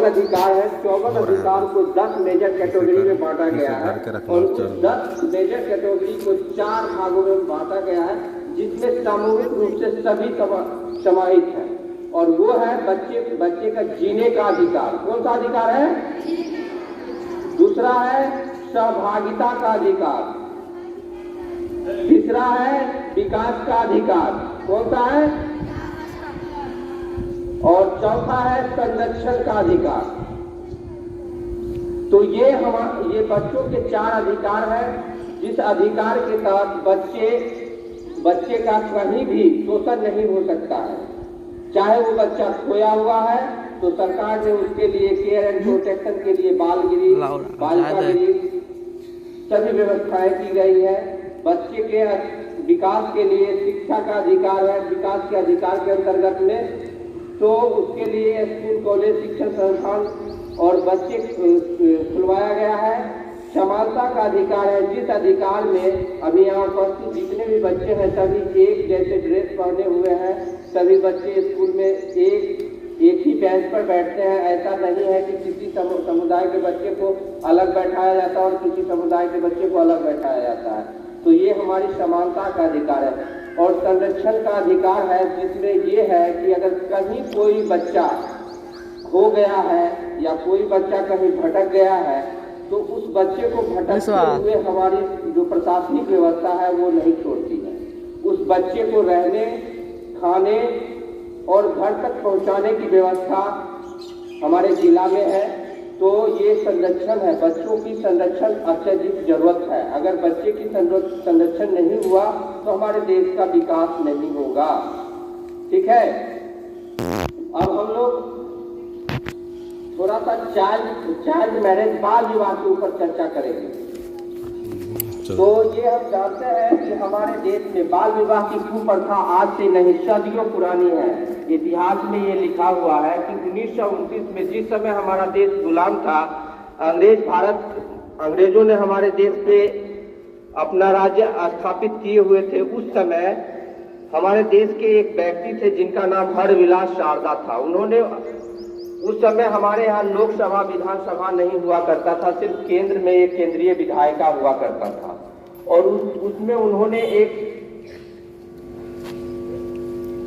अधिकार है। 54 अधिकार को 10 मेजर कैटेगरी में बांटा गया है और उस 10 मेजर कैटेगरी को 4 भागों में बांटा गया है, जिसमें सामूहिक रूप से सभी समाहित है। और वो है बच्चे का जीने का अधिकार। कौन सा अधिकार है? दूसरा है सहभागिता का अधिकार। तीसरा है विकास का अधिकार। कौन सा है? और चौथा है संरक्षण का अधिकार। तो ये बच्चों के 4 अधिकार है, जिस अधिकार के तहत बच्चे का कहीं भी शोषण नहीं हो सकता है। चाहे वो बच्चा खोया हुआ है तो सरकार ने उसके लिए केयर एंड प्रोटेक्शन के लिए बालिका गृह सभी व्यवस्थाएं की गई है। बच्चे के विकास के लिए शिक्षा का अधिकार है। विकास के अधिकार के अंतर्गत में तो उसके लिए स्कूल, कॉलेज, शिक्षण संस्थान और बच्चे खुलवाया गया है। समानता का अधिकार है, जिस अधिकार में अभी यहाँ उपस्थित जितने भी बच्चे हैं सभी एक जैसे ड्रेस पहने हुए हैं। सभी बच्चे स्कूल में एक ही बेंच पर बैठते हैं। ऐसा नहीं है कि किसी समुदाय के बच्चे को अलग बैठाया जाता है और किसी समुदाय के बच्चे को अलग बैठाया जाता है। तो ये हमारी समानता का अधिकार है। और संरक्षण का अधिकार है, जिसमें ये है कि अगर कहीं कोई बच्चा खो गया है या कोई बच्चा कहीं भटक गया है तो उस बच्चे को भटकते हुए हमारी जो प्रशासनिक व्यवस्था है वो नहीं छोड़ती है। उस बच्चे को रहने, खाने और घर तक पहुंचाने की व्यवस्था हमारे जिला में है। तो ये संरक्षण है, बच्चों की संरक्षण अत्यधिक जरूरत है। अगर बच्चे की संरक्षण नहीं हुआ तो हमारे देश का विकास नहीं होगा। ठीक है, अब हम लोग थोड़ा सा चाइल्ड मैरिज, बाल विवाह के ऊपर चर्चा करेंगे। तो ये हम जानते हैं कि हमारे देश में बाल विवाह की कुप्रथा आज से नहीं सदियों पुरानी है। इतिहास में ये लिखा हुआ है कि 1929 में जिस समय हमारा देश गुलाम था, अंग्रेजों ने हमारे देश पे अपना राज्य स्थापित किए हुए थे। उस समय हमारे देश के एक व्यक्ति थे जिनका नाम हरविलास शारदा था। उन्होंने उस समय हमारे यहाँ लोकसभा, विधानसभा नहीं हुआ करता था, सिर्फ केंद्र में एक केंद्रीय विधायिका हुआ करता था। और उसमें उन्होंने एक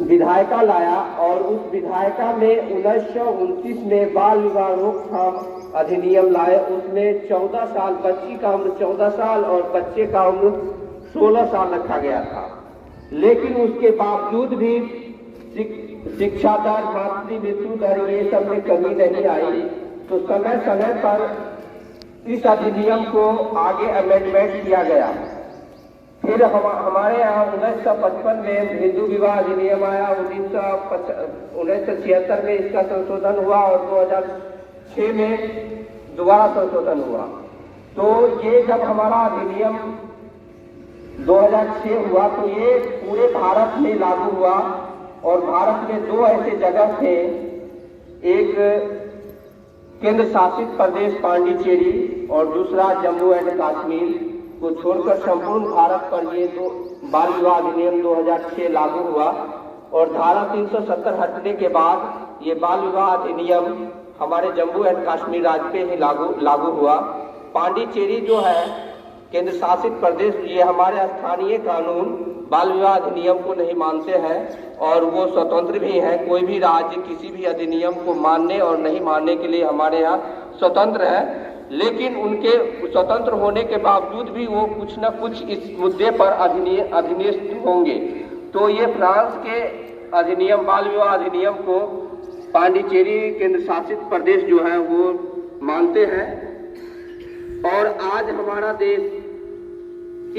विधायिका लाया और उस विधायिका में 1929 में बाल विवाह रोकथाम अधिनियम लाए। उसमें 14 साल, बच्ची का उम्र 14 साल और बच्चे का उम्र 16 साल रखा गया था। लेकिन उसके बावजूद भी शिक्षा दर, मातृ मृत्यु दर, ये सब में कमी नहीं आई। तो समय समय पर इस अधिनियम को आगे अमेंडमेंट किया गया। फिर हमारे यहाँ 1955 में हिंदू विवाह अधिनियम आया। 1976 में इसका संशोधन हुआ और 2006 में दोबारा संशोधन हुआ। तो ये जब हमारा अधिनियम 2006 हुआ तो ये पूरे भारत में लागू हुआ। और भारत में 2 ऐसे जगह थे, एक केंद्र शासित प्रदेश पांडिचेरी और दूसरा जम्मू एंड कश्मीर को छोड़कर संपूर्ण भारत पर ये बाल विवाह अधिनियम 2006 लागू हुआ। और धारा 370 हटने के बाद ये बाल विवाह अधिनियम हमारे जम्मू एंड कश्मीर राज्य पे ही लागू हुआ। पांडिचेरी जो है केंद्र शासित प्रदेश, ये हमारे स्थानीय कानून बाल विवाह अधिनियम को नहीं मानते हैं और वो स्वतंत्र भी हैं। कोई भी राज्य किसी भी अधिनियम को मानने और नहीं मानने के लिए हमारे यहाँ स्वतंत्र है। लेकिन उनके स्वतंत्र होने के बावजूद भी वो कुछ न कुछ इस मुद्दे पर अधिनियम होंगे। तो ये फ्रांस के अधिनियम, बाल विवाह अधिनियम को पांडिचेरी केंद्र शासित प्रदेश जो है वो मानते हैं। और आज हमारा देश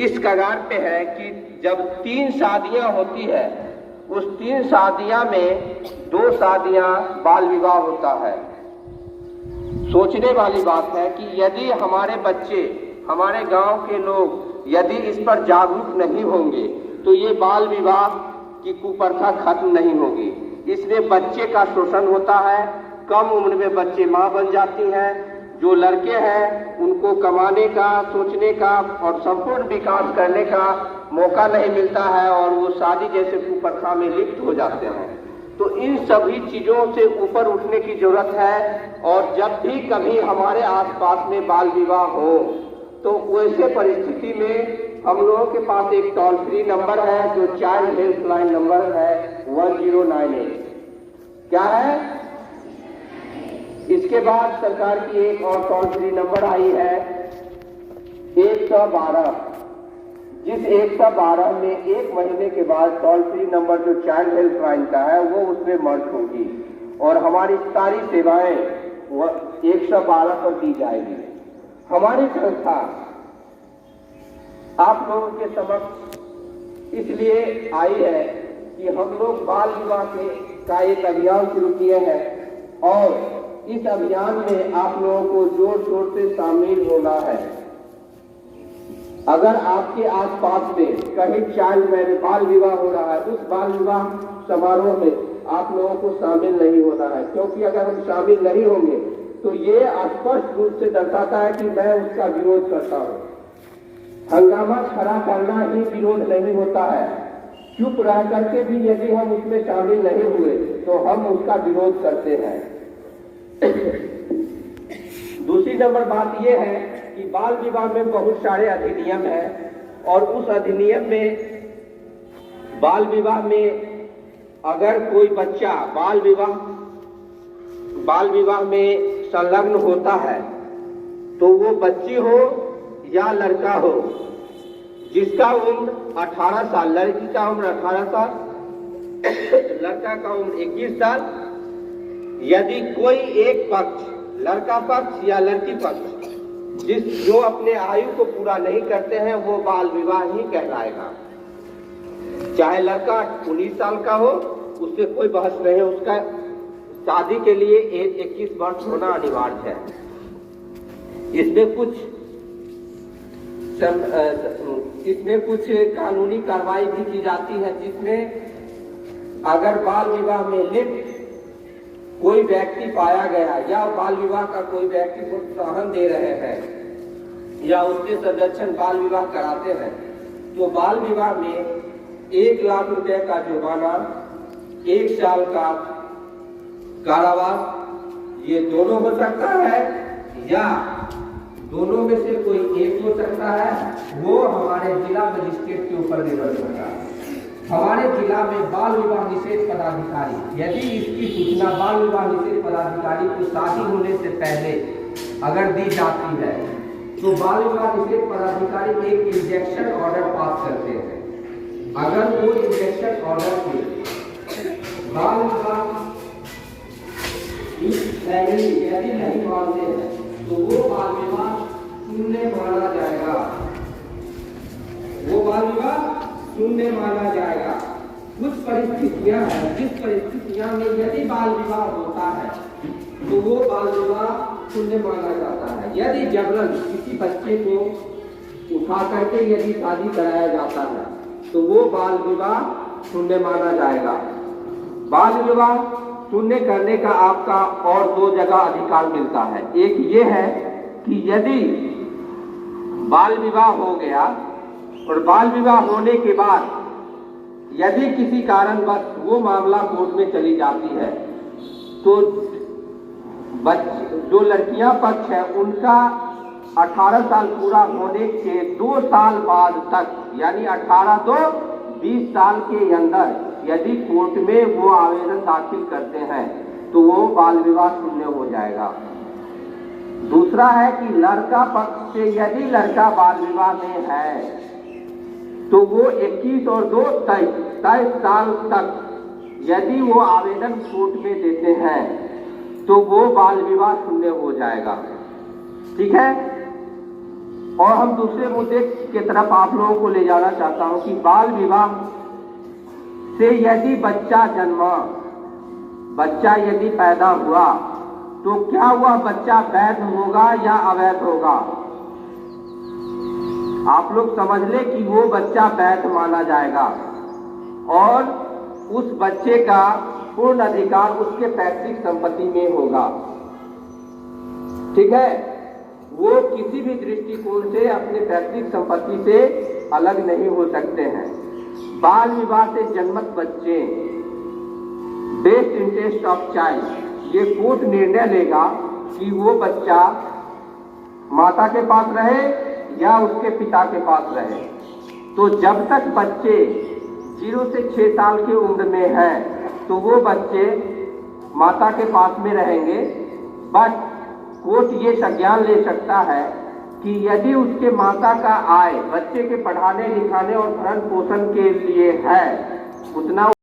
इस कगार पे है कि जब 3 शादियां होती है, उस 3 शादियां में 2 शादियां बाल विवाह होता है। सोचने वाली बात है कि यदि हमारे बच्चे, हमारे गांव के लोग यदि इस पर जागरूक नहीं होंगे तो ये बाल विवाह की कुप्रथा खत्म नहीं होगी। इसमें बच्चे का शोषण होता है, कम उम्र में बच्चे मां बन जाती हैं। जो लड़के हैं उनको कमाने का, सोचने का और संपूर्ण विकास करने का मौका नहीं मिलता है और वो शादी जैसे कुप्रथा में लिप्त हो जाते हैं। तो इन सभी चीजों से ऊपर उठने की जरूरत है। और जब भी कभी हमारे आसपास में बाल विवाह हो तो वैसे परिस्थिति में हम लोगों के पास एक टोल फ्री नंबर है जो चाइल्ड हेल्पलाइन नंबर है 1098। क्या है? इसके बाद सरकार की एक और टोल फ्री नंबर आई है 112, जिस 112 में एक महीने के बाद टोल फ्री नंबर जो चाइल्ड हेल्पलाइन का है वो उसमें मर्ज होगी और हमारी सारी सेवाएं 112 पर दी जाएगी। हमारी संस्था आप लोगों के समक्ष इसलिए आई है कि हम लोग बाल विवाह का एक अभियान शुरू किए हैं और इस अभियान में आप लोगों को जोर शोर से शामिल होना है। अगर आपके आसपास में कहीं चाइल्ड मैरिज बाल विवाह हो रहा है, उस बाल विवाह समारोह में आप लोगों को शामिल नहीं होना है, क्योंकि अगर हम शामिल नहीं होंगे तो ये स्पष्ट रूप से दर्शाता है कि मैं उसका विरोध करता हूँ। हंगामा खड़ा करना ही विरोध नहीं होता है। चुप रह करके भी यदि हम उसमें शामिल नहीं हुए तो हम उसका विरोध करते हैं। दूसरी नंबर बात यह है कि बाल विवाह में बहुत सारे अधिनियम हैं और उस अधिनियम में बाल विवाह में अगर कोई बच्चा बाल विवाह में संलग्न होता है तो वो बच्ची हो या लड़का हो जिसका उम्र 18 साल, लड़की का उम्र 18 साल, लड़का का उम्र 21 साल, यदि कोई एक पक्ष, लड़का पक्ष या लड़की पक्ष, जो अपने आयु को पूरा नहीं करते हैं वो बाल विवाह ही कहलाएगा। चाहे लड़का 19 साल का हो, उससे कोई बहस नहीं है, उसका शादी के लिए 21 वर्ष होना अनिवार्य है। इसमें कुछ कानूनी कार्रवाई भी की जाती है, जिसमें अगर बाल विवाह में लिप्त कोई व्यक्ति पाया गया या बाल विवाह का कोई व्यक्ति प्रोत्साहन दे रहे हैं या उसके सदस्य बाल विवाह कराते हैं तो बाल विवाह में 1 लाख रुपए का जुर्माना, 1 साल का कारावास, ये दोनों हो सकता है या दोनों में से कोई एक हो सकता है। वो हमारे जिला मजिस्ट्रेट के ऊपर निर्भर करता है। हमारे जिला में बाल विवाह निषेध पदाधिकारी, यदि इसकी सूचना बाल विवाह निषेध पदाधिकारी को शादी होने से पहले अगर दी जाती है तो बाल विवाह निषेध पदाधिकारी एक इंजेक्शन ऑर्डर पास करते हैं। अगर वो इंजेक्शन ऑर्डर से बाल विवाह यदि नहीं मानते हैं तो वो बाल विवाह शून्य माना जाएगा, वो बाल विवाह शून्य माना जाएगा। कुछ परिस्थितियां हैं जिस परिस्थितियां में यदि बाल विवाह होता है तो वो बाल विवाह शून्य माना जाता है। यदि जबरन किसी बच्चे को उठा करके यदि शादी कराया जाता है तो वो बाल विवाह शून्य माना जाएगा। बाल विवाह शून्य करने का आपका और 2 जगह अधिकार मिलता है। एक ये है कि यदि बाल विवाह हो गया और बाल विवाह होने के बाद यदि किसी कारणवश वो मामला कोर्ट में चली जाती है तो जो लड़कियां पक्ष है उनका 18 साल पूरा होने के 2 साल बाद तक, यानी 18 तो 20 साल के अंदर यदि कोर्ट में वो आवेदन दाखिल करते हैं तो वो बाल विवाह शून्य हो जाएगा। दूसरा है कि लड़का पक्ष से यदि लड़का बाल विवाह में है तो वो 21 और 2 23 साल तक यदि वो आवेदन कोर्ट में देते हैं तो वो बाल विवाह शून्य हो जाएगा। ठीक है। और हम दूसरे मुद्दे की तरफ आप लोगों को ले जाना चाहता हूं कि बाल विवाह से यदि बच्चा जन्मा, बच्चा यदि पैदा हुआ तो क्या वह बच्चा वैध होगा या अवैध होगा? आप लोग समझ ले कि वो बच्चा वैध माना जाएगा और उस बच्चे का पूर्ण अधिकार उसके पैतृक संपत्ति में होगा। ठीक है। वो किसी भी दृष्टिकोण से अपने पैतृक संपत्ति से अलग नहीं हो सकते हैं। बाल विवाह से जन्मत बच्चे बेस्ट इंटरेस्ट ऑफ चाइल्ड। ये कोर्ट निर्णय लेगा कि वो बच्चा माता के पास रहे या उसके पिता के पास रहे। तो जब तक बच्चे 0 से 6 साल की उम्र में हैं तो वो बच्चे माता के पास में रहेंगे। बट कोर्ट ये संज्ञान ले सकता है कि यदि उसके माता का आय बच्चे के पढ़ाने लिखाने और भरण पोषण के लिए है उतना